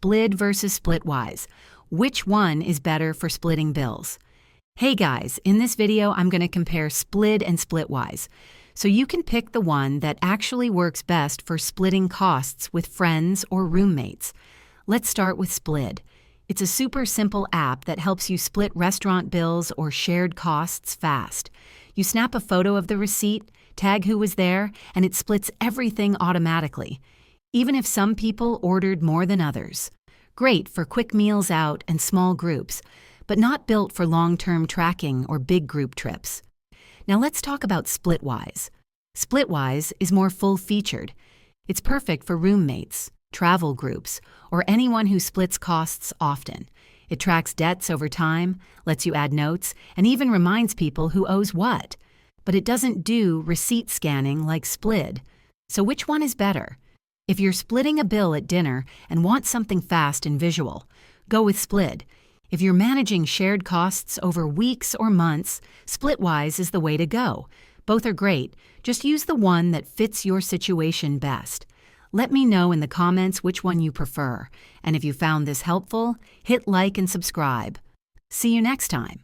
Splid versus Splitwise. Which one is better for splitting bills? Hey guys, in this video I'm going to compare Splid and Splitwise, so you can pick the one that actually works best for splitting costs with friends or roommates. Let's start with Splid. It's a super simple app that helps you split restaurant bills or shared costs fast. You snap a photo of the receipt, tag who was there, and it splits everything automatically, even if some people ordered more than others. Great for quick meals out and small groups, but not built for long-term tracking or big group trips. Now let's talk about Splitwise. Splitwise is more full-featured. It's perfect for roommates, travel groups, or anyone who splits costs often. It tracks debts over time, lets you add notes, and even reminds people who owes what. But it doesn't do receipt scanning like Splid. So which one is better? If you're splitting a bill at dinner and want something fast and visual, go with Splid. If you're managing shared costs over weeks or months, Splitwise is the way to go. Both are great. Just use the one that fits your situation best. Let me know in the comments which one you prefer. And if you found this helpful, hit like and subscribe. See you next time.